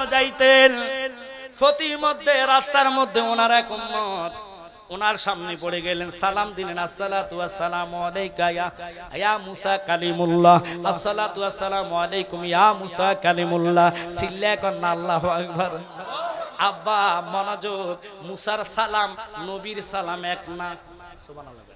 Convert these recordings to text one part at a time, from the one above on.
যখন যাইতেন প্রতি মধ্যে রাস্তার মধ্যে ওনার এক উম্মত ওনার সামনে পড়ে গেলেন, সালাম দিলেন, আসসালাতু ওয়াসসালামু আলাইকা ইয়া মুসা কালিমুল্লাহ, আসসালাতু ওয়াসসালামু আলাইকুম ইয়া মুসা কালিমুল্লাহ। সিল্লা কন্না আল্লাহু আকবার। আব্বা মনোযোগ, মুসার সালাম নবীর সালাম এক না। সুবহানাল্লাহ।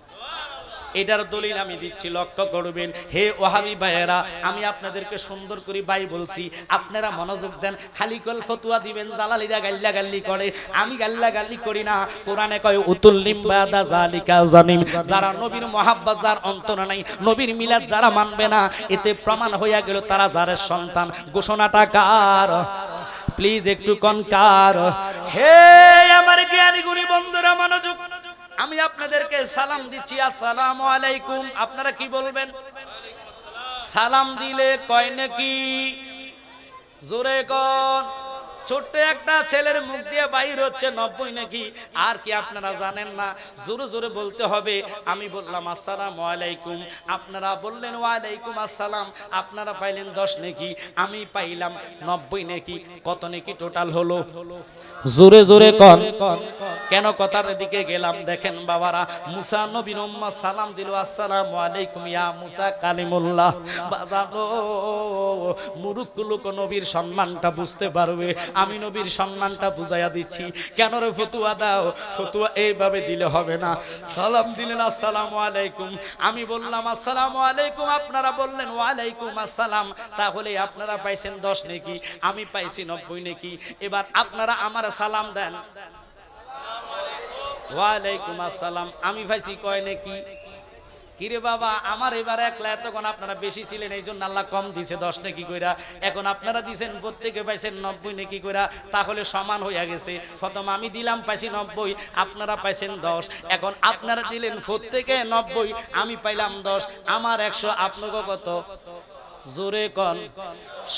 এটার দলিল আমি দিচ্ছি, লক্ষ্য করবেন। হে ওয়াহাবি ভাইয়েরা, আমি আপনাদেরকে সুন্দর করে বাই বলছি, আপনারা মনোযোগ দেন। খালি কল ফতুয়া দিবেন, জালালিরা গাল্লা গাল্লি করে, আমি গাল্লা গাল্লি করি না। কোরআনে কয় উতুল্লিম বাদা জালিকা জানিম, যারা নবীর মহাব্বত যার অন্তর নাই, নবীর মিলাদ যারা মানবে না, এতে প্রমাণ হইয়া গেল তারা যারের সন্তান। ঘোষণাটা কার? প্লিজ একটু কনকার। হে আমার জ্ঞানী গুণী বন্ধুরা মনোযোগ, আমি আপনাদেরকে সালাম দিচ্ছি, আসসালামু আলাইকুম। আপনারা কি বলবেন? সালাম দিলে কয় নাকি? জোরে কোন? ছোট্ট একটা ছেলের মুখ দিয়ে বাইর হচ্ছে 90 নাকি। আর কি আপনারা জানেন না? জোরে জোরে বলতে হবে। আমি বললাম আসসালামু আলাইকুম, আপনারা বললেন ওয়ালাইকুম আসসালাম। আপনারা পাইলেন 10 নাকি, আমি পাইলাম 90 নাকি। কত নাকি টোটাল হলো? জোরে জোরে কোন? কেন কথার দিকে গেলাম দেখেন বাবারা, মুসা নবীর উম্মত সালাম দিল, আসসালামু আলাইকুম ইয়া মুসা কালিমুল্লাহ। বাজানো মুরুক্ক লোক নবীর সম্মানটা বুঝতে পারবে, আমি নবীর সম্মানটা বুঝাইয়া দিচ্ছি। কেন রে ফতুয়া দাও? ফতুয়া এইভাবে দিলে হবে না। সালাম দিলেন আসসালামু আলাইকুম, আমি বললাম আসসালামু আলাইকুম, আপনারা বললেন ওয়ালাইকুম আসসালাম। তাহলে আপনারা পাইছেন 10 নাকি, আমি পাইছি 90 নাকি। এবার আপনারা আমার সালাম দেন, ওয়ালাইকুম আসসালাম, আমি পাইছি কয় নাকি? কিরে বাবা, আমার এবার একলা, এতক্ষণ আপনারা বেশি ছিলেন, এই জন্য আল্লাহ কম দিছে 10 নাকি কইরা। এখন আপনারা দিছেন, প্রত্যেকে পাইছেন 90 নাকি কইরা, তাহলে সমান হইয়া গেছে। প্রথম আমি দিলাম, পাইছি 90, আপনারা পাইছেন 10। এখন আপনারা দিলেন প্রত্যেকে 90, আমি পাইলাম 10, আমার 100, আপনাকে কত? জোরে কোন?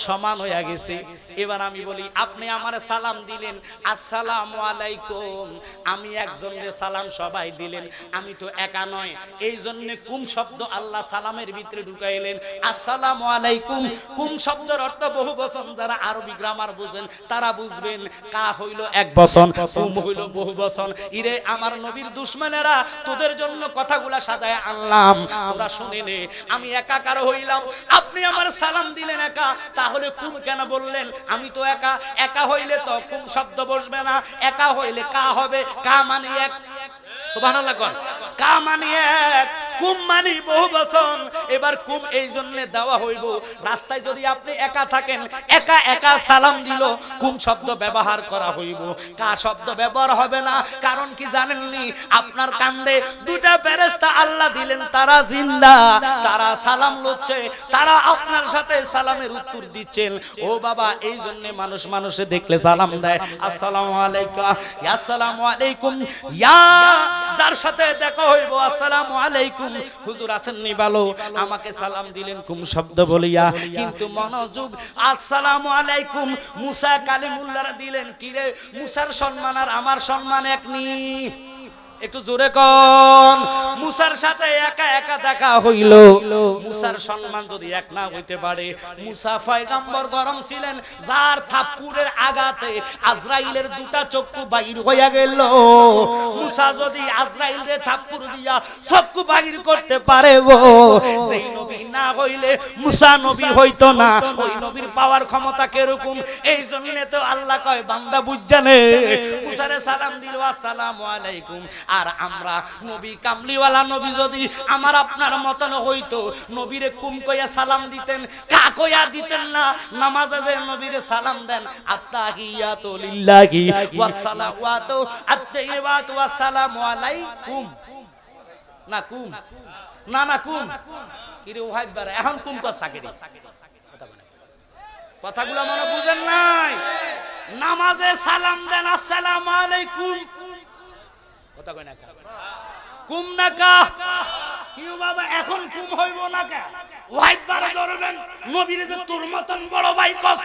সমান হইয়া গেছে। এবার আমি বলি, আপনি আমারে সালাম দিলেন আসসালামু আলাইকুম, আমি একজনের সালাম সবাই দিলেন, আমি তো একা নয়, এই জন্য কুম শব্দ আল্লাহ সালামের ভিতরে ঢুকাইলেন। আসসালামু আলাইকুম কুম শব্দের অর্থ বহু বচন। যারা আরবি গ্রামার বুঝেন তারা বুঝবেন, কা হইল এক বচন, কুম হইল বহু বচন। ইরে আমার নবীর দুশমনেরা, তোদের জন্য কথাগুলা সাজায় আনলাম, তোরা শুনে নে। আমি একাকার হইলাম, আপনি আমার সালাম দিলেন একা, তাহলে কুম কেন বললেন? আমি তো একা, একা হইলে তো কুম শব্দ বসবে না, একা হইলে কা হবে। কা মানে এক, সুবহানাল্লাহ কোন? কা মানে এক, কুম মানে বহু বচন। এবার কুম এই জন্য দেওয়া হইব, রাস্তায় যদি আপনি একা থাকেন, একা একা সালাম দিল, কুম শব্দ ব্যবহার করা হইব, কা শব্দ ব্যবহার হবে না। কারণ কি জানেননি? আপনার কান্দে দুটা ফেরেশতা আল্লাহ দিলেন, তারা জিন্দা, তারা সালাম লচ্ছে, তারা আপনার সাথে সালামের উত্তর দিচ্ছেন। ও বাবা, এই জন্য মানুষ মানুষে দেখলে সালাম দেয়, আসসালামু আলাইকুম, আসসালামু আলাইকুম, ইয়া যার সাথে দেখা হইব আসসালামু আলাইকুম। হুজুর আসেননি ভালো, আমাকে সালাম দিলেন কুম শব্দ বলিয়া, কিন্তু মনোযোগ, আসসালামু আলাইকুম মুসা কালিমুল্লাহ দিলেন। কিরে, মুসার সম্মান আর আমার সম্মান এক নি? একটু জোরে কোন? মুসার সাথে একা একা দেখা হইল, মুসার সম্মান যদি এক না হইতে পারে। মুসা পয়গম্বর গরম ছিলেন, যার থাপ্পড়ের আঘাতে আজরাইলের দুটা চক্ষু বাইর হইয়া গেল। মুসা যদি আজরাইলের থাপ্পড় দিয়া চক্ষু বাইর করতে পারে গো, সেই নবী না হইলে মুসা নবী হইতো না। ওই নবীর পাওয়ার ক্ষমতা কিরকম, এই জন্য তো আল্লাহ কয় বান্দা বুঝজানে। মুসারে সালাম দিল আসসালামু আলাইকুম। আর আমরা নবী কামলিওয়ালা নবী যদি আমার আপনার মতন হইতো, নবীরে কুম কইয়া সালাম দিতেন, কা কইয়া দিতেন না। নামাজে যে নবীরে সালাম দেন, আত্তাহিয়াতু লিল্লাহি ওয়াস সালাওয়াতু আত-তাইয়্যিবাতু ওয়াস সালামু আলাইকুম। না কুম, না না কুম। কিরে ওহাইবার এখন কুম কর সাকেরি, কথাগুলো মনে বুঝেন নাই? নামাজে সালাম দেন আসসালামু আলাইকুম, কথা কয় না কা? কুম না কা? কিউ বাবা এখন কুম হইব না কা? ওয়াইবার ধরবেন নবীর যে তোর মতন বড় ভাই কস,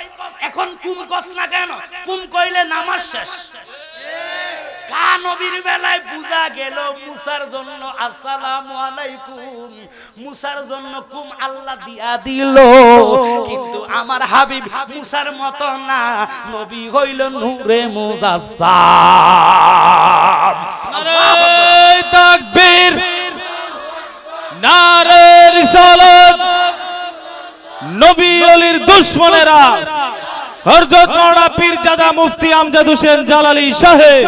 এখন কুম কস না কেন? কুম কইলে নামাজ শেষ। কা নবীর বেলায় বুঝা গেল মুসার জন্য আসসালামু আলাইকুম, মুসার জন্য কুম আল্লাহ দিয়া দিল, কিন্তু আমার হাবিব মুসার মতো না, নবী হইল নূরে মুজাসসাম। নারে তাকবীর, নারে রিসালাত। নবী ওলির দুশমনেরা হযরত মাওলানা পীরজাদা মুফতি আমজাদ হোসেন জালালী সাহেব।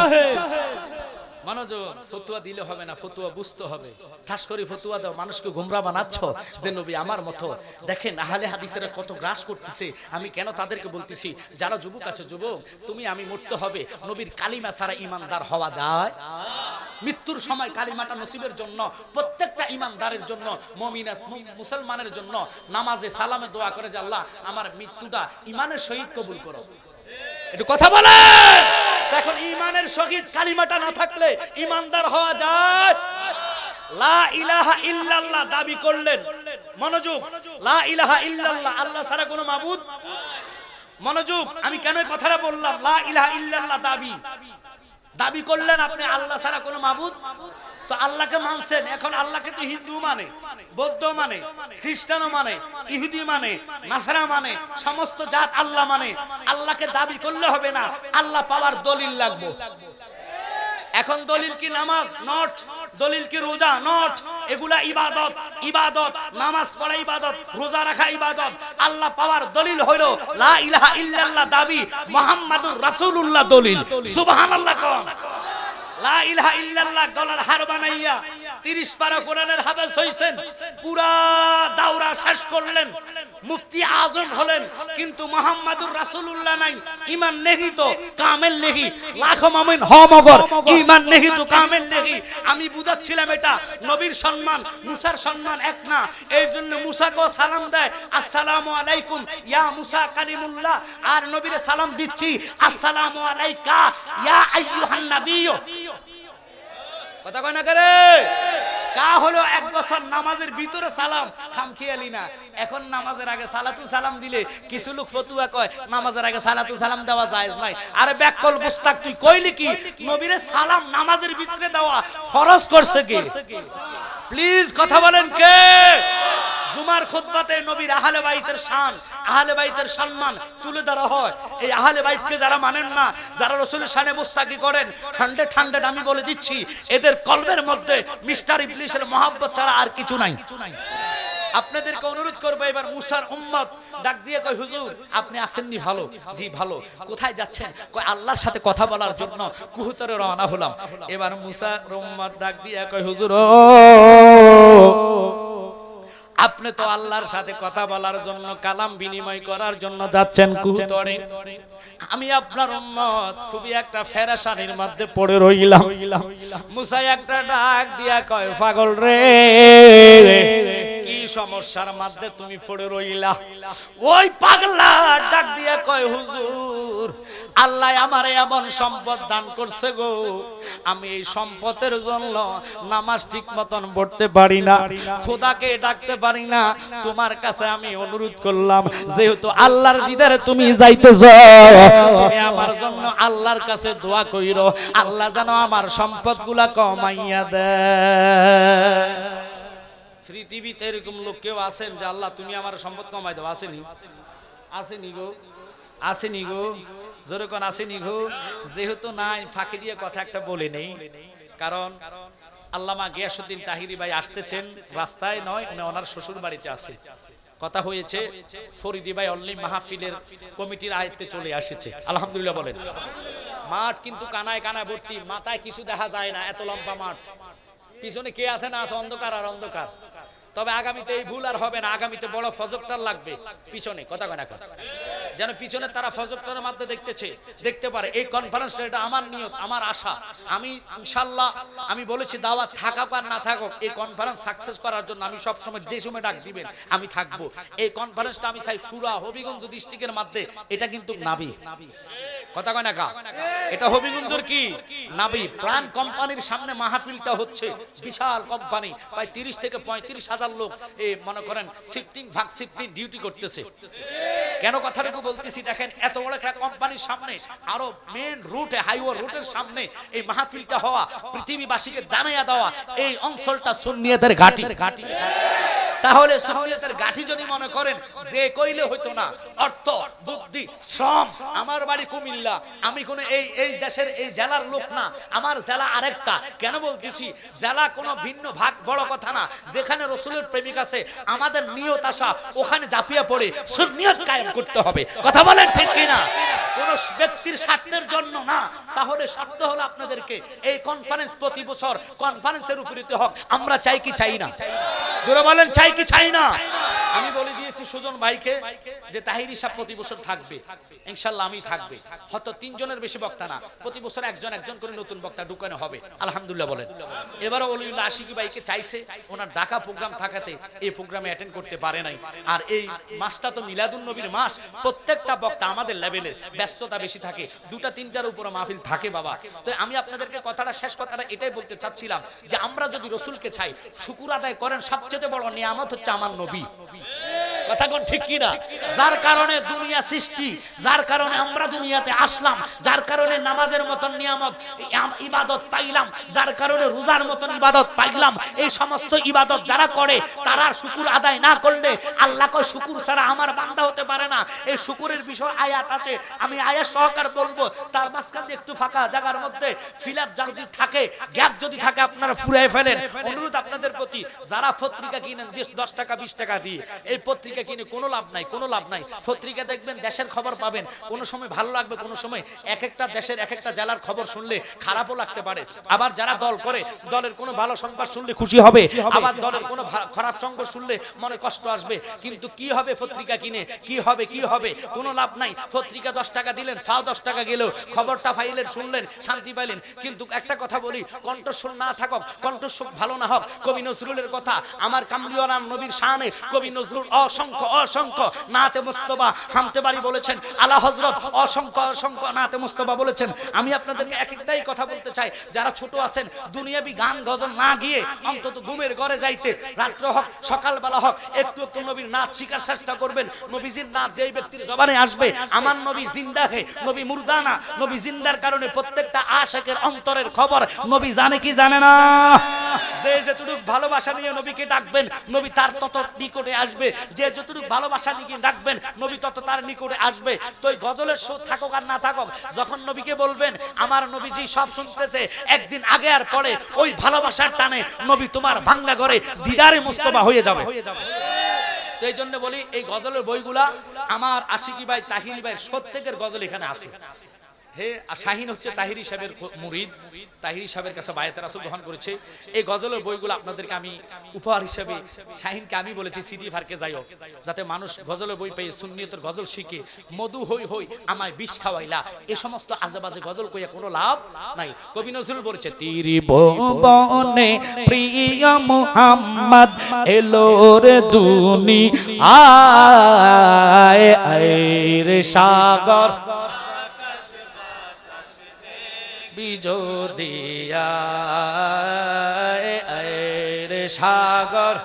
মনোযোগ, ফতুয়া দিলে হবে না, ফতুয়া বুঝতে হবে। ঠাস করে ফতুয়া দাও, মানুষকে গোমরা বানাচ্ছ যে নবী আমার মতো। দেখেন আহলে হাদিসেরা কত গ্রাস করতেছে। আমি কেন তাদেরকে বলতেছি, যারা যুবক আছে, যুবক তুমি আমি মরতে হবে, নবীর কালিমা ছাড়া ইমানদার হওয়া যায়? মৃত্যুর সময় কালিমাটা নসিবের জন্য, প্রত্যেকটা ইমানদারের জন্য, মুসলমানের জন্য নামাজে সালামে দোয়া করে যে আল্লাহ আমার মৃত্যুটা ইমানের সহিত কবুল করো। একটু কথা বলে। এখন ইমানের সহিত কালিমাটা না থাকলে ইমানদার হওয়া যায়? লা ইলাহা ইল্লাল্লাহ দাবি করলেন, মনোযোগ, লা ইলাহা ইল্লাল্লাহ, আল্লাহ ছাড়া কোনো মাবুদ। মনোযোগ, আমি কেন এই কথাটা বললাম? লা ইলাহা ইল্লাল্লাহ দাবি করলেন আপনি, আল্লাহ ছাড়া কোনো মাবুদ। তো আল্লাহকে মানছেন, এখন আল্লাহকে তো হিন্দু মানে, বৌদ্ধ মানে, খ্রিস্টানও মানে, ইহুদি মানে, নাসারা মানে, সমস্ত জাত আল্লাহ মানে। আল্লাহকে দাবি করলে হবে না, আল্লাহ পাওয়ার দলিল লাগবে। এখন দলিল কি নামাজ? নট। দলিল কি রোজা? নট। এগুলা ইবাদত। ইবাদত, নামাজ পড়া ইবাদত, রোজা রাখা ইবাদত। আল্লাহ পাওয়ার দলিল হইল লা ইলাহা ইল্লাল্লাহ দাবি, মুহাম্মাদুর রাসূলুল্লাহ দলিল। সুবহানাল্লাহ কোন। লা ইলাহা ইল্লাল্লাহ গলার হার বানাইয়া 30 পারা কোরআনের হাফেজ হইছেন, পুরা দাওরা শেষ করলেন, মুফতি আজম হলেন, কিন্তু মুহাম্মাদুর রাসূলুল্লাহ নাই, ঈমান নেহি তো কামেল নেহি, লাখো মুমিন হ মগর ঈমান নেহি তো কামেল নেহি। আমি বুঝাচ্ছিলাম এটা নবীর সম্মান মুসার সম্মান এক না, এইজন্য মুসাকে সালাম দেয় আসসালামু আলাইকুম ইয়া মুসা কালিমুল্লাহ, আর নবীরে সালাম দিচ্ছি আসসালামু আলাইকা ইয়া আইয়ুহান নাবিয়্যু। কথা কয় না করে? কা হলো 1 বছর নামাজের ভিতরে সালাম খামখেয়ালি না। এখন নামাজের আগে সালাতু সালাম দিলে কিছু লোক ফতুয়া কয় নামাজের আগে সালাতু সালাম দেওয়া জায়েজ নাই। আরে ব্যাককল মুস্তাক, তুই কইলি কি নবীরে সালাম নামাজের ভিতরে দেওয়া ফরজ করছে কে? প্লিজ কথা বলেন কে? জুমার খুতবাতে নবীর আহলে বাইতের শান, আহলে বাইতের সম্মান তুলে ধরা হয়। এই আহলে বাইতকে যারা মানেন না, যারা রাসূলের শানে মুস্তাকি করেন, 100 আমি বলে দিচ্ছি এদের কলবের মধ্যে মিস্টার ইবলিসের মহব্বত ছাড়া আর কিছু নাই। আপনাদেরকে অনুরোধ করবো, এবার মুসার উম্মত ডাক দিয়ে কয় হুজুর আপনি আসেননি? ভালো, জি ভালো। কোথায় যাচ্ছেন? কয় আল্লাহর সাথে কথা বলার জন্য কুহুতরে রওনা হলাম। এবার মুসার উম্মত ডাক দিয়ে কয় হুজুর আপনি তো আল্লাহর সাথে কথা বলার জন্য, কালাম বিনিময় করার জন্য যাচ্ছেন কুহুতরে, আমি আপনার উম্মত খুবই একটা ফেরেশানির মধ্যে পড়ে রইলাম। মুসা একটা ডাক দিয়া কয় পাগল রে, কি সমস্যার মধ্যে তুমি পড়ে রইলা? ওই পাগলা ডাক দিয়া কয় হুজুর আল্লাহ আমারে এমন সম্পদ দান করছে গো, আমি এই সম্পদের জন্য নামাজ ঠিক মতন পড়তে পারি না, খোদাকে ডাকতে পারি না। তোমার কাছে আমি অনুরোধ করলাম, যেহেতু আল্লাহর দিদারে তুমি যাইতেছো, তুমি আমার জন্য আল্লাহর কাছে দোয়া কইরো, আল্লাহ যেন আমার সম্পদগুলা কমাইয়া দেয়। পৃথিবীতে এরকম লোক কেউ আছেন যে আল্লাহ তুমি আমার সম্পদ কমাই দাও? আসেনি? আসেনি গো? আসেনি গো? জোরে কোন আসেনি গো? যেহেতু নাই, ফাঁকি দিয়ে কথা একটা বলে নেই, কারণ আল্লামা গিয়াসউদ্দিন তাহিরি ভাই আসতেছেন, রাস্তায় নয়, উনি ওনার শ্বশুর বাড়িতে আছে। কথা হয়েছে ফরিদি ভাই অনলি মাহফিলের কমিটির আয়ত্তে চলে আসছে, আলহামদুলিল্লাহ বলেন। মাঠ কিন্তু কানায় কানায় ভর্তি, মাথায় কিছু দেখা যায় না, এত লম্বা মাঠ। পিছনে কে আছে না আছে, অন্ধকার আর অন্ধকার। তবে আগামীতে এই ভুল আর হবে না, আগামীতে বড় প্রজেক্টর লাগবে পিছনে, কথা কয় না কথা, যেন পিছনে তারা প্রজেক্টরের মধ্যে দেখতে পারে। এই কনফারেন্সটা এটা আমার নিয়ত, আমার আশা। আমি ইনশাআল্লাহ আমি বলেছি দাওয়াত থাকুক আর না থাকুক, এই কনফারেন্স সাকসেস করার জন্য আমি সব সময় যে সময় ডাক দিবেন আমি থাকবো। এই কনফারেন্সটা আমি চাই পুরা হবিগঞ্জ ডিস্ট্রিক্টের মধ্যে, এটা কিন্তু নাবি কথা কয় না কা? এটা হবিগঞ্জের কি নাবি প্রাণ কোম্পানির সামনে মাহফিলটা হচ্ছে। বিশাল কোম্পানি, প্রায় 30 থেকে 35,000 লোক এই মনে করেন শিফটিং ভাগ শিফটিং ডিউটি করতেছে। কেন কথাটুকু বলতেছি দেখেন, এত বড় একটা কোম্পানির সামনে, আরো মেন রুটে হাইওয়ে রুটের সামনে এই মাহফিলটা হওয়া, পৃথিবীবাসীকে জানাইয়া দেওয়া এই অঞ্চলটা সুন্নিয়তের ঘাঁটি। তাহলে সুন্নিয়তের ঘাঁটি যদি মনে করেন যে কইলে হইতো না, অর্থ বুদ্ধি শ্রম, আমার বাড়ি কুমিল্লা, আমি কোন এই দেশের এই জেলার লোক না, আমার জেলা আরেকটা। কেন বলতেছি জেলা কোনো ভিন্ন ভাগ বড় কথা না, যেখানে রাসূলের প্রেমিক আছে আমাদের নিয়ত আশা ওখানে ঝাঁপিয়ে পড়ে সুন্নিয়ত কায়েম করতে হবে। কথা বলেন ঠিক কি না? কোন ব্যক্তির স্বার্থের জন্য না। তাহলে শর্ত হলো আপনাদেরকে এই কনফারেন্স প্রতি বছর কনফারেন্সের উপরিত হোক। আমরা চাই কি চাই না? জোরে বলেন চাই কি চাই না? আমি বলে দিয়েছি সুজন ভাইকে যে তাহিরি সাহেব প্রতি বছর থাকবে, ইনশাআল্লাহ আমি থাকবে। হয়তো 3 জনের বেশি বক্তা না, প্রতি বছর একজন করে নতুন বক্তা ঢুকানো হবে, আলহামদুলিল্লাহ বলেন। এবারও ওলিউল্লাহ আশিকি ভাইকে চাইছে, ওনার ঢাকা প্রোগ্রাম থাকাতে এই প্রোগ্রামে অ্যাটেন্ড করতে পারে নাই। আর এই মাসটা তো মিলাদুন নবীর মাস, প্রত্যেকটা বক্তা আমাদের লেভেলের ব্যস্ততা বেশি থাকে, 2-3টার উপরে মাহফিল থাকে বাবা। তো আমি আপনাদেরকে শেষ কথাটা এটাই বলতে চাচ্ছিলাম যে আমরা যদি রসুলকে চাই, শুকুর আদায় করেন। সবচেয়ে বড় নিয়ামত হচ্ছে আমার নবী। কথা কোন ঠিক কি না? যার কারণে দুনিয়া সৃষ্টি, যার কারণে আমরা দুনিয়াতে আসলাম, যার কারণে নামাজের মতন নিয়ামত ইবাদত পাইলাম, যার কারণে রোজার মতন ইবাদত পাইলাম। এই সমস্ত ইবাদত যারা করে তারা শুকুর আদায় না করলে আল্লাহ কয় শুকুর ছাড়া আমার বান্দা হতে পারে না। এই শুকুরের বিষয় আয়াত আছে, আমি আয়াত সহকার বলবো। তার মাঝখানে একটু ফাঁকা জায়গার মধ্যে ফিলাপ যদি থাকে, গ্যাপ যদি থাকে, আপনারা ফুরাই ফেলেন। অনুরোধ আপনাদের প্রতি, যারা পত্রিকা কিনেন 10 টাকা 20 টাকা দিয়ে, এই পত্রিকা কিনে কোনো লাভ নাই, কোনো লাভ নাই। পত্রিকা দেখবেন দেশের খবর পাবেন, কোনো সময় ভালো লাগবে, কোনো সময় এক একটা দেশের এক একটা জেলার খবর শুনলে খারাপও লাগতে পারে। আবার যারা দল করে, দলের কোনো ভালো সংবাদ শুনলে খুশি হবে, আবার দলের কোনো খারাপ সংবাদ শুনলে মনে কষ্ট আসবে। কিন্তু কি হবে পত্রিকা কিনে, কি হবে কোনো লাভ নাই। পত্রিকা 10 টাকা দিলেন, ফাও 10 টাকা গেল, খবরটা পাইলেন, শুনলেন, শান্তি পাইলেন। কিন্তু একটা কথা বলি, কণ্ঠস্বর না থাকক, কণ্ঠস্বর ভালো না হোক, কবি নজরুলের কথা, আমার কামলিওয়ালা নবীর শানে কবি নজরুল অসংখ্য নাতে মুস্তফা হামতে বাড়ি বলেছেন, আলা হযরত অসংখ্য নাতে মুস্তফা বলেছেন। আমি আপনাদেরকে একটাই কথা বলতে চাই, যারা ছোট আছেন, দুনিয়াবি গান গজল না গিয়ে অন্তত ঘুমের ঘরে যাইতে, রাত্র হোক সকালবেলা হোক, একটু নবীর নাচ শিকার চেষ্টা করবেন। নবীজির নাচ যেই ব্যক্তির জবানে আসবে, আমার নবী জিন্দা হে, নবী মুর্দা না। নবী জিন্দার কারণে প্রত্যেকটা আশিকের অন্তরের খবর নবী জানে কি জানে না। যে যতটুকু ভালোবাসা নিয়ে নবীকে ডাকবেন, নবী তার তত নিকটে আসবে। যে যতটুকু ভালোবাসা নিয়ে ডাকবেন, নবী তত তার নিকটে আসবে। তো এই গজলের সুর থাকুক আর না থাকুক, যখন নবীকে বলবেন আমার নবীজি সব শুনতেছে, একদিন আগে আর পরে ওই ভালোবাসার টানে নবী তোমার ভাঙ্গা ঘরে দিদারে মুস্তফা হয়ে যাবে। তো এই জন্য বলি, এই গজলের বইগুলা আমার আশিকি ভাই তাহিরি ভাই প্রত্যেকের গজল এখানে আছে। হে শাহিন হচ্ছে তাহিরি সাহেবের মুরিদ, তাহিরি সাহেবের কাছে বায়াত রাসূল গ্রহণ করেছে। এই গজলের বইগুলো আপনাদেরকে আমি উপহার হিসেবে শাহিনকে আমি বলেছি সিডি ফারকে যাইও, যাতে মানুষ গজলের বই পেয়ে সুন্নিয়তের গজল শিখে। মধু হই আমায় বিষ খাওয়াইলা, এই সমস্ত আজেবাজে গজল কইয়া কোনো লাভ নাই। কবি নজরুল বলেছে, তিরি বনে প্রিয় মুহাম্মদ এলো রে দুনিয়ায়, রে সাগর বিজোদিয়া রে সাগর।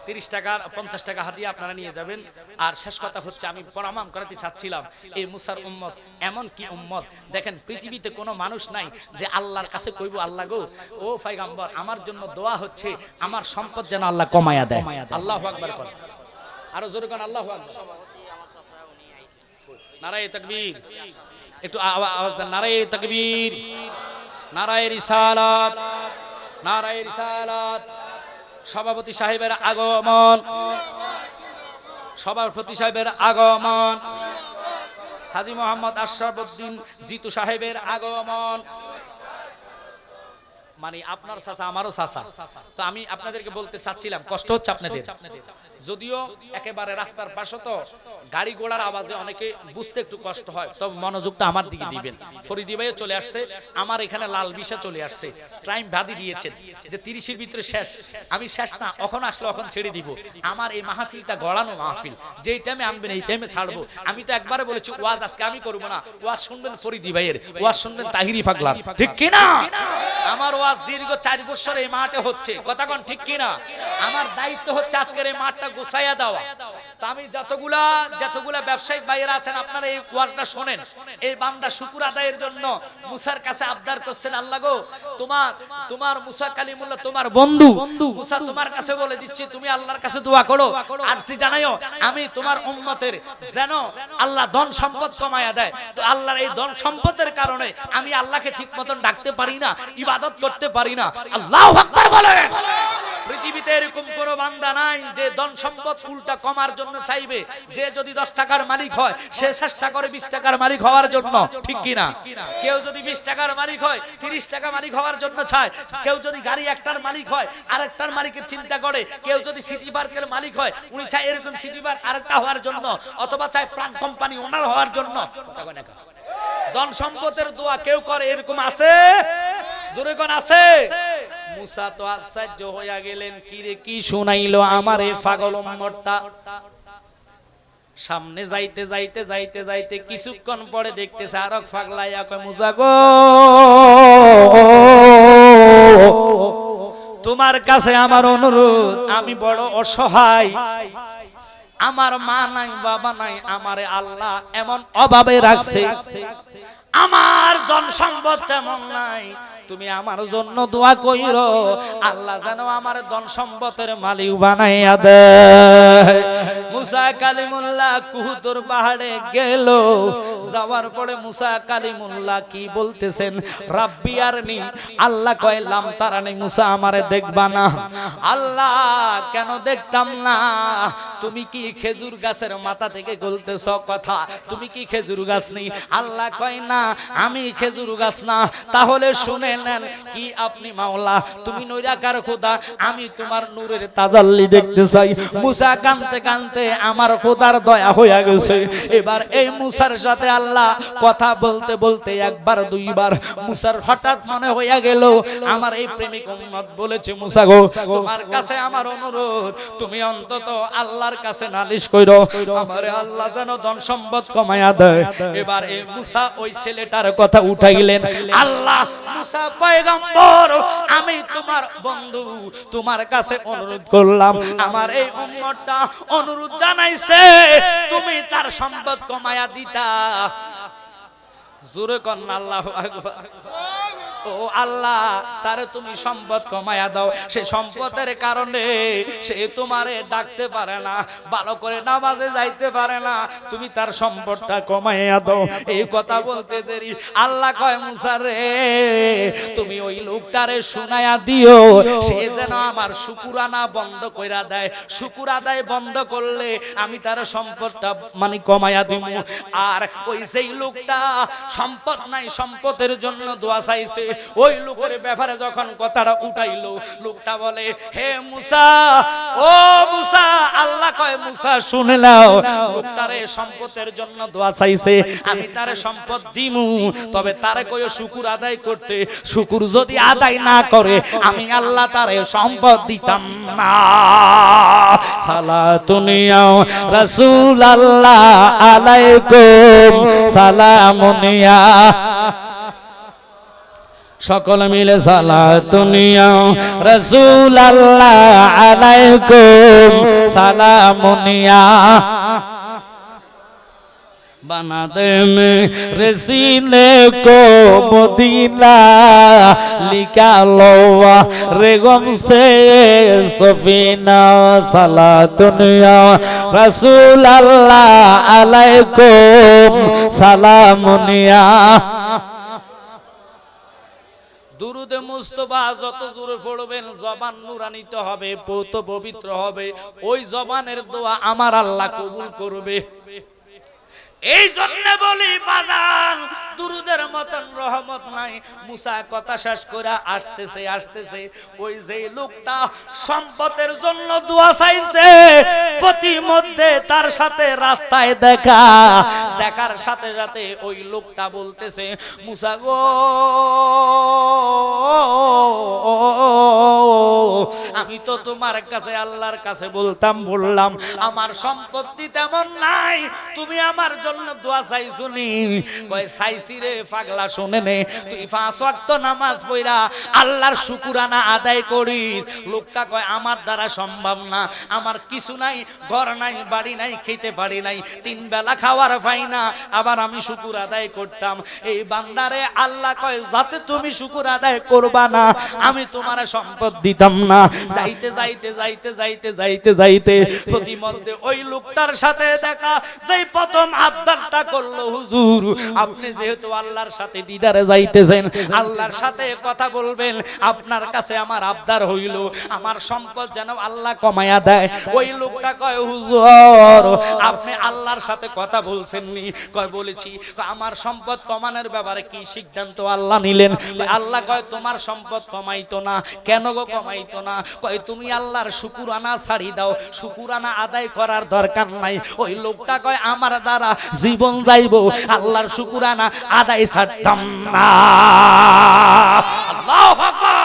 30 টাকা 50 টাকা হাতিয়ে আপনারা নিয়ে যাবেন। আর শেষ কথা হচ্ছে, আমি প্রমাণ করাতে চাচ্ছিলাম এই মুসার উম্মত এমন কি উম্মত, দেখেন পৃথিবীতে কোনো মানুষ নাই যে আল্লাহর কাছে কইব আল্লাহ গো ও পয়গম্বর আমার জন্য দোয়া হচ্ছে আমার সম্পদ যেন আল্লাহ কমায়া দেয়। আল্লাহু আকবার করেন, আরো জোরে করেন আল্লাহু আকবার। নারায়ে তাকবীর, একটু আওয়াজ দেন, নারায়ে তাকবীর, নারায়ে রিসালাত, নারায়ে রিসালাত। সভাপতি সাহেবের আগমন, সভাপতি সাহেবের আগমন, হাজী মোহাম্মদ আশরাফউদ্দিন জিতু সাহেবের আগমন, মানে আপনার চাচা আমারও চাচা, তো আমি আপনাদেরকে বলতে চাচ্ছিলাম কষ্ট হচ্ছে আপনাদের, যদিও একেবারে রাস্তার পাশে তো গাড়ি ঘোড়ার আওয়াজে অনেকে বুঝতে একটু কষ্ট হয়, তবে মনোযোগটা আমার দিকে দিবেন। ফরিদি ভাইও চলে আসছে, আমার এখানে লাল বিষা চলে আসছে, টাইম বাদি দিয়েছেন যে 30-এর ভিতরে শেষ, আমি শেষ না, এখন আসলে এখন ছেড়ে দিব। আমার এই মাহফিলটা গড়ানো মাহফিল, যেই টাইমে আনবেন এই টাইমে ছাড়বো। আমি তো একবারে বলেছি ওয়াজ আজকে আমি করবো না, ওয়াজ শুনবেন ফরিদি ভাইয়ের, ওয়াজ শুনবেন তাহিরি পাগলার, ঠিক কিনা? আমার ওয়াজ দীর্ঘ 4 বছর এই মাঠে হচ্ছে, কথা কোন ঠিক কিনা? আমার দায়িত্ব হচ্ছে আজকের এই মাঠটা গোছাইয়া দেওয়া। তো আমি যতগুলা ব্যবসায়িক ভাইয়েরা আছেন, আপনারা এই ওয়াজটা শোনেন। এই বান্দা শুকর আদায়ের জন্য মুসার কাছে আবদার করছেন, আল্লাহ গো, তোমার মুসা কালিমুল্লাহ তোমার বন্ধু মুসা, তোমার কাছে বলে দিচ্ছি, তুমি আল্লাহর কাছে দোয়া করো, আরজি জানাইও আমি তোমার উম্মতের যেন আল্লাহ ধন সম্পদ কমায়া দেয়। তো আল্লাহর এই ধন সম্পদের কারণে আমি আল্লাহকে ঠিক মতন ডাকতে পারি না, ইবাদত করতে পারি না। আল্লাহু আকবার বলেন। পৃথিবীতে এরকম কোন বান্দা নাই যে ধন সম্পদ উল্টা কমার জন্য চাইবে। যে যদি 10 টাকার মালিক হয়, সে চেষ্টা করে 20 টাকার মালিক হওয়ার জন্য, ঠিক কিনা? কেউ যদি 20 টাকার মালিক হয়, 30 টাকা মালিক হওয়ার জন্য চায়। কেউ যদি গাড়ি একটার মালিক হয়, আরেকটার মালিকের চিন্তা করে। কেউ যদি সিটি পার্কের মালিক হয়, উনি চায় এরকম সিটি পার্ক আরেকটা হওয়ার জন্য, অথবা চায় প্রাণ কোম্পানি ওনার হওয়ার জন্য। ধন সম্পদের দোয়া কেউ করে, এরকম আছে? জোরে কোন আছে? মুসা তো আশ্চর্য হইয়া গেলেন, কি রে কি শুনাইলো আমার এই পাগল উম্মতটা। সামনে যাইতে যাইতে যাইতে যাইতে কিছুক্ষণ পরে দেখতেছে আরক পাগলাইয়া কয়, মুসা গো, তোমার কাছে আমার অনুরোধ, আমি বড় অসহায়, আমার মা নাই বাবা নাই, আমারে আল্লাহ এমন অভাবে রাখছে, আমার ধন সম্পদ তেমন নাই, তুমি আমার জন্য দোয়া কইরো, আল্লাহ যেন আমার ধন সম্পদের মালিক বানাইয়া দেয়। মুসা কালিমুল্লাহ কুহুতুর পাহাড়ে গেল, যাওয়ার পরে মুসা কালিমুল্লাহ কি বলতেছেন, রাব্বি আরনি, আল্লাহ কয় লাম তারানি, মুসা আমারে দেখবা না? আল্লাহ কেন দেখতাম না? তুমি কি খেজুর গাছের মাথা থেকে গলতেছ কথা? তুমি কি খেজুর গাছ নেই? আল্লাহ কয় না, আমি খেজুর গাছ না। তাহলে শুনে নেন, কি আপনি মাওলা, তুমি নৈরাকার খোদা, আমি তোমার নূরের তাজাল্লি দেখতে চাই। মুসা কানতে কানতে আমার খোদার দয়া হইয়া গেছে। এবার এই মুসার সাথে আল্লাহ কথা বলতে বলতে একবার দুইবার মুসার হঠাৎ মনে হইয়া গেল, আমার এই প্রেমিক উম্মত বলেছে, মুসা গো, তোমার কাছে আমার অনুরোধ, তুমি অন্তত আল্লাহর কাছে নালিশ কইরো, আমারে আল্লাহ যেন ধন সম্পদ কমায়া দেয়। এবার এই মুসা ওই ছেলেটার কথা উঠাইলেন, আল্লাহ মুসা পয়গম্বর, আমি তোমার বন্ধু, তোমার কাছে অনুরোধ করলাম, আমার এই উম্মতটা অনুরোধ জানাইছে, তুমি তার সম্পদ কমায়া দিতা। জোরে কন্না আল্লাহু আকবার। ও আল্লাহ, তারে তুমি সম্পদ কমায়া দাও, সে সম্পদের কারণে সে তোমারে ডাকতে পারে না, ভালো করে নামাজে যাইতে পারে না, তুমি তার সম্পদটা কমাইয়া দাও। এই কথা বলতে দেরি আল্লাহ কয়, মুসা রে, তুমি ওই লোকটারে শুনাইয়া দিও, সে যেন আমার শুকুরানা বন্ধ কইরা দেয়। শুকুর আদায় বন্ধ করলে আমি তার সম্পদটা মানে কমাইয়া দিব। আর ওই সেই লোকটা সম্পদ নাই, সম্পদের জন্য দোয়া চাইছে, ওই লোকের ব্যাপারে যখন কথাটা উঠাইলো, লোকটা বলে, হে মুসা, ও মুসা, আল্লাহ কয়, মুসা শুনে নাও, লোকটারে সম্পদের জন্য দোয়া চাইছে, আমি তারে সম্পদ দিমু, তবে তারে কয় শুকুর আদায় করতে। শুকুর যদি আদায় না করে, আমি আল্লাহ তারে সম্পদ দিতাম না। সালাতুনিয়া রাসূলুল্লাহ আলাইকুম সালামুনিয়া, সকল মিলে সালাতুনিয়া রাসূলুল্লাহ আলাইকুম সালামুনিয়া। बना दे मेरे सीने को मदीना, लिखा लो रे गम से सफीना, सलातुनिया रसूल अल्लाह अलैकुम सलामुनिया। দুরুদ মুস্তাফা যত জোরে পড়বেন জবান নুরানিত হবে, পবিত্র হবে, ওই জবানের দোয়া আমার আল্লাহ কবুল করবে। এই জন্য বলি বাজান দুরুদের মতন রহমত নাই। মুসা কথা শেষ করে আসতেছে ওই যে লোকটা সম্পদের জন্য দোয়া চাইছে, প্রতিমধ্যে তার সাথে রাস্তায় দেখার সাথে সাথে ওই লোকটা বলতেছে, মুসা গো আমি তো তোমার কাছে আল্লাহর কাছে বললাম আমার সম্পত্তি তেমন নাই, তুমি আমার জন্য দোয়া চাইছো নি? কয় চাইছি রে পাগলা, শুনে নে, তুই 5 ওয়াক্ত নামাজ পড়া আল্লাহর শুকরানা আদায় করিস। লোকটা কয় আমার দ্বারা সম্ভব না, আমার কিছু নাই, ঘর নাই, বাড়ি নাই, খেতে পারি নাই, 3 বেলা খাওয়ার পাই না, আবার আমি শুকর আদায় করতাম। এই বান্দারে আল্লাহ কয় যাতে তুমি শুকর আদায় করবা না আমি তোমার সম্পদ দিতাম না। যাইতে প্রতিমধ্যে ওই লোকটার সাথে দেখা, যেই প্রথম আবদারটা করলো, হুজুর আপনি যেহেতু আল্লাহর সাথে দিদারে যাইতেছেন, আল্লাহর সাথে কথা বলবেন, আপনার কাছে আমার আবদার হইল আমার সম্পদ যেন আল্লাহ কমায়া দেয়। ওই লোকটা কয় হুজুর আপনি আল্লাহর সাথে কথা বলছেননি? কয় বলেছি। আমার সম্পদ কমানোর ব্যাপারে কি সিদ্ধান্ত আল্লাহ নিলেন? আল্লাহ কয় তোমার সম্পদ কমাইতো না। কেন গো কমাইতো না? কয় তুমি আল্লাহর শুকরানা ছাড়ি দাও, শুকরানা আদায় করার দরকার নাই। ওই লোকটা কয় আমার দ্বারা জীবন যাইবো, আল্লাহর শুকরানা আদায় ছাড়তাম না। আল্লাহু আকবার।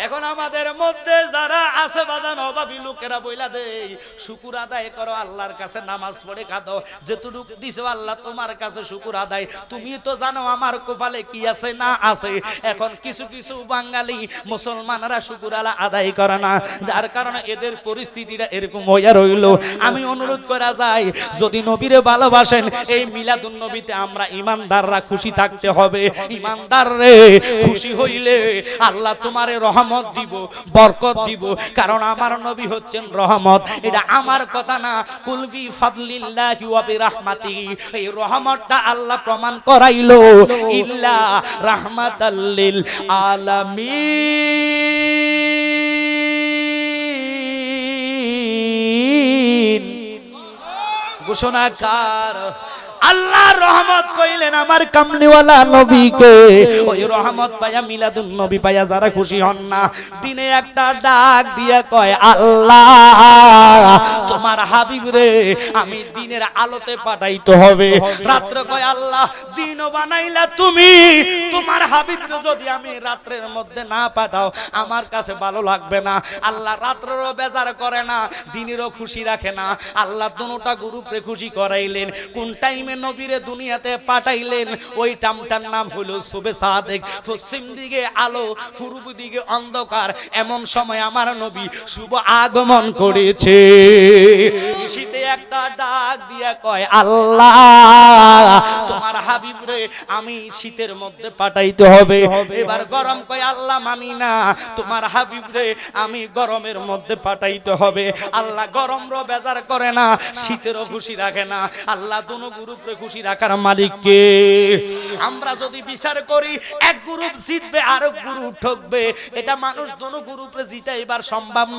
এখন আমাদের মধ্যে যারা আছে বাজান অভাবী লোকেরা বইলা দেই শুকুর আদায় করো, আল্লাহর কাছে নামাজ পড়ে কাঁদো, যেটুকু দিছো আল্লাহ তোমার কাছে শুকুর আদায়। তুমি তো জানো আমার কপালে কি আছে না আছে। এখন কিছু কিছু বাঙালি মুসলমানরা শুকুর আদায় করে না, যার কারণে এদের পরিস্থিতিটা এরকম হইয়া রইল। আমি অনুরোধ করা যায় যদি নবীরে ভালোবাসেন এই মিলাদুন নবীতে আমরা ইমানদাররা খুশি থাকতে হবে। ইমানদার রে খুশি হইলে আল্লাহ তোমারে রহমত দিব, বরকত দিব, কারণ আমার নবী হচ্ছেন রহমত। এটা আমার কথা না, কুলবি ফাদলিল্লাহি ওয়া বিরহমাতিহি, এই রহমতটা আল্লাহ প্রমাণ করাইলো, ইল্লা রাহমাতাল লিল আলামিন। ঘোষণাকার আল্লাহ রহমত কইলেন আমার কামলিওয়ালা নবীকে। ওই রহমত পায়া মিলাদুন নবী পায়া যারা খুশি হন না, দিনে একটা ডাক দিয়া কয় আল্লাহ তোমার হাবিব রে আমি দিনের আলোতে পাঠাইতে হবে। রাত্রে কয় আল্লাহ দিনও বানাইলা তুমি, তোমার হাবিবকে যদি আমি রাত্রের মধ্যে না পাঠাও আমার কাছে ভালো লাগবে না। আল্লাহ রাত্রেরও বেজার করে না, দিনেরও খুশি রাখে না। আল্লাহ দুটোটা গ্রুপে খুশি করাইলেন। কোন টাইমে নবীরে দুনিয়াতে পাঠাইলেন ওই টামটার নাম হলো সুবে সাদেক। পশ্চিম দিকে আলো, পূর্ব দিকে অন্ধকার, এমন সময় আমার নবী শুভ আগমন করেছে। শীতে একটা ডাক দিয়া কয় আল্লাহ তোমার হাবিব রে আমি শীতের মধ্যে পাঠাইতে হবে। এবার গরম কয় আল্লাহ মানি না, তোমার হাবিব রে আমি গরমের মধ্যে পাঠাইতে হবে। আল্লাহ গরম র বেজার করে না, শীতেরও খুশি রাখে না। আল্লাহ দুনো গ্রুপে খুশি রাখার মালিক কে? আমরা যদি বিচার করি এক গ্রুপ জিতবে আর এক গ্রুপ ঠকবে, এটা মানুষ দুনো গ্রুপে জিতে এবার সম্ভব না।